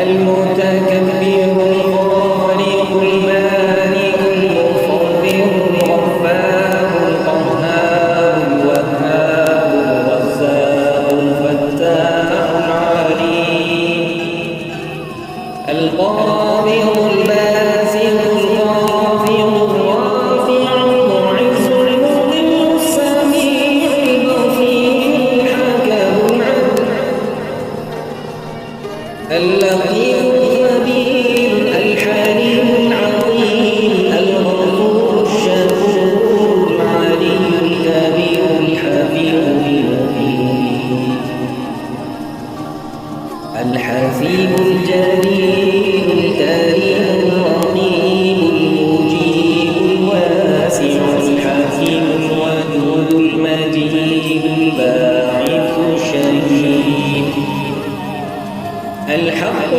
المتكبر الخالق المالك المصور الغفار القهار الوهاب الرزاق الفتاح العليم القابض الباسط الخافض الرافع المعز المذل السميع البصير الحكم العدل اللطيف الخبير الحليم العظيم الغفور الشكور العلي الكبير الحفيظ المبين الحسيب الجليل الكريم الرقيب المجيب الواسع الحكيم الودود المجيد الباعث الشهيد الحق